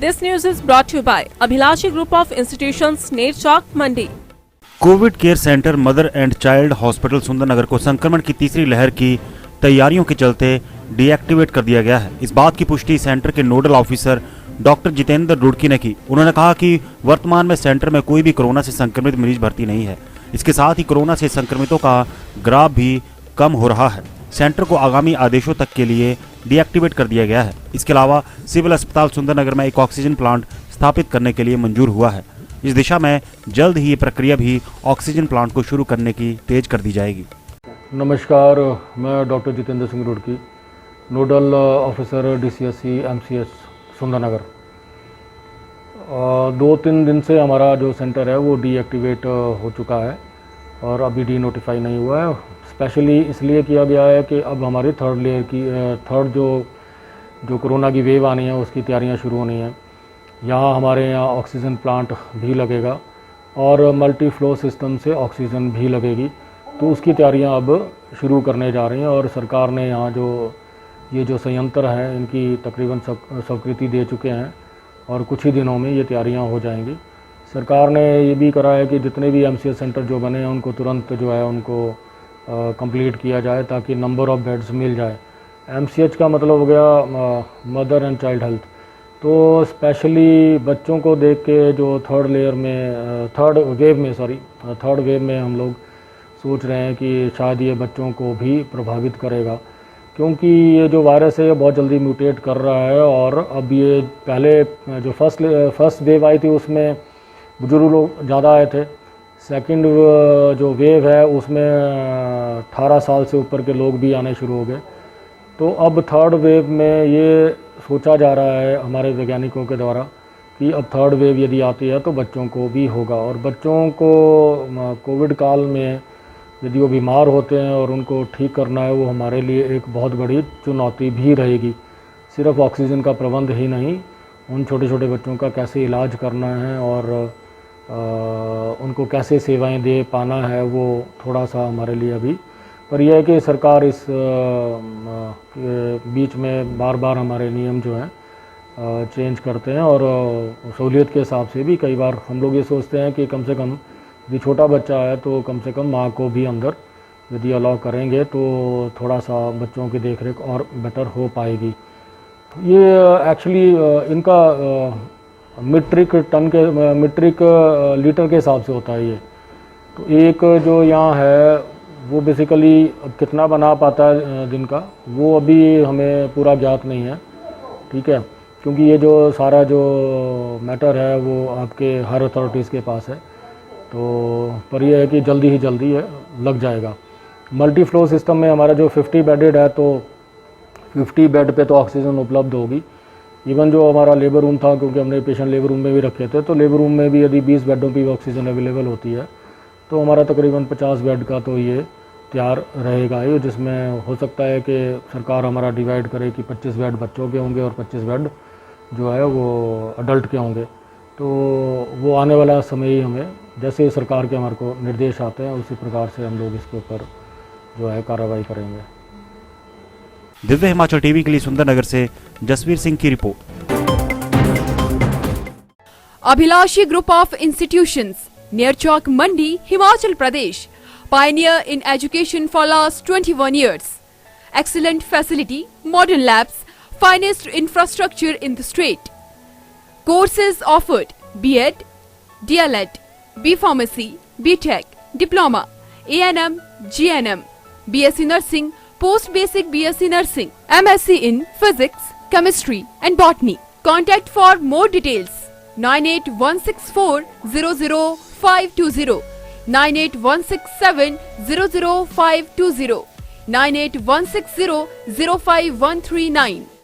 This news is brought to you by Abhilashi Group of Institutions, Ner Chowk, Mandi. Covid care centre mother and child hospital Sundernagar को संक्रमण की तीसरी लहर की तैयारियों के चलते डीएक्टिवेट कर दिया गया है। इस बात की पुष्टि सेंटर के nodal officer doctor Jitendra Roorkee ने की। उन्होंने कहा कि वर्तमान में सेंटर में कोई भी कोरोना से संक्रमित मरीज भर्ती नहीं है। इसके साथ ही कोरोना से संक्रमितों का ग्राफ भी कम हो रहा है। सेंटर को आगामी आदेशों तक के लिए डीएक्टिवेट कर दिया गया है। इसके अलावा सिविल अस्पताल सुंदरनगर में एक ऑक्सीजन प्लांट स्थापित करने के लिए मंजूर हुआ है। इस दिशा में जल्द ही ये प्रक्रिया भी ऑक्सीजन प्लांट को शुरू करने की तेज कर दी जाएगी। नमस्कार, मैं doctor Jitendra Singh Roorkee, nodal officer DCSC MCH Sundernagar. 2-3 दिन से हमारा जो सेंटर है वो डीएक्टिवेट हो चुका है और अभी डी नोटिफाई नहीं हुआ है। स्पेशली इसलिए किया गया है कि अब हमारी थर्ड जो कोरोना की वेव आनी है उसकी तैयारियां शुरू होनी है। यहाँ हमारे यहाँ ऑक्सीजन प्लांट भी लगेगा और मल्टी फ्लो सिस्टम से ऑक्सीजन भी लगेगी, तो उसकी तैयारियां अब शुरू करने जा रही हैं। और सरकार ने यहाँ जो संयंत्र हैं इनकी तकरीबन स्वीकृति दे चुके हैं और कुछ ही दिनों में ये तैयारियां हो जाएंगी। सरकार ने ये भी करा है कि जितने भी एमसीएच सेंटर जो बने हैं उनको तुरंत जो है उनको कंप्लीट किया जाए ताकि नंबर ऑफ़ बेड्स मिल जाए। एमसीएच का मतलब हो गया मदर एंड चाइल्ड हेल्थ। तो स्पेशली बच्चों को देख के जो थर्ड वेव में हम लोग सोच रहे हैं कि शायद ये बच्चों को भी प्रभावित करेगा, क्योंकि ये जो वायरस है ये बहुत जल्दी म्यूटेट कर रहा है। और अब ये पहले जो फर्स्ट वेव आई थी उसमें बुजुर्ग लोग ज़्यादा आए थे। सेकंड जो वेव है उसमें 18 साल से ऊपर के लोग भी आने शुरू हो गए। तो अब थर्ड वेव में ये सोचा जा रहा है हमारे वैज्ञानिकों के द्वारा कि अब थर्ड वेव यदि आती है तो बच्चों को भी होगा। और बच्चों को कोविड काल में यदि वो बीमार होते हैं और उनको ठीक करना है, वो हमारे लिए एक बहुत बड़ी चुनौती भी रहेगी। सिर्फ ऑक्सीजन का प्रबंध ही नहीं, उन छोटे छोटे बच्चों का कैसे इलाज करना है और उनको कैसे सेवाएं दे पाना है, वो थोड़ा सा हमारे लिए अभी। पर यह है कि सरकार इस बीच में बार बार हमारे नियम जो हैं चेंज करते हैं और सहूलियत के हिसाब से भी कई बार हम लोग ये सोचते हैं कि कम से कम यदि छोटा बच्चा है तो कम से कम माँ को भी अंदर यदि अलाउ करेंगे तो थोड़ा सा बच्चों की देखरेख और बेटर हो पाएगी। ये एक्चुअली इनका मीट्रिक लीटर के हिसाब से होता है ये। तो एक जो यहाँ है वो बेसिकली कितना बना पाता है दिन का, वो अभी हमें पूरा ज्ञात नहीं है, ठीक है, क्योंकि ये जो सारा जो मैटर है वो आपके हर अथॉरिटीज़ के पास है। तो पर यह है कि जल्दी ही है लग जाएगा। मल्टी फ्लो सिस्टम में हमारा जो 50 बेडेड है तो 50 बेड पे तो ऑक्सीजन उपलब्ध होगी। इवन जो हमारा लेबर रूम था, क्योंकि हमने पेशेंट लेबर रूम में भी रखे थे, तो लेबर रूम में भी यदि 20 बेडों पर भी ऑक्सीजन अवेलेबल होती है तो हमारा तकरीबन 50 बेड का तो ये तैयार रहेगा ही, जिसमें हो सकता है कि सरकार हमारा डिवाइड करे कि 25 बेड बच्चों के होंगे और 25 बेड जो है वो अडल्ट के होंगे। तो वो आने वाला समय ही हमें जैसे सरकार के हमारे को निर्देश आते हैं उसी प्रकार से हम लोग इसके ऊपर जो है कार्रवाई करेंगे। दिव्य हिमाचल टीवी के लिए सुंदरनगर से जसवीर सिंह की report. Abhilashi group of institutions, Ner Chowk, Mandi, Himachal Pradesh. Pioneer in education for last 21 years. Excellent facility, modern labs, finest infrastructure in the state. Courses offered: B.Ed, DLEd, B Pharmacy, B.Tech, Diploma, A&M, G&M, BSc Nursing, Post Basic BSc Nursing, MSc in Physics, Chemistry and Botany. Contact for more details 98164 00520, 98167 00520, 98160 05139.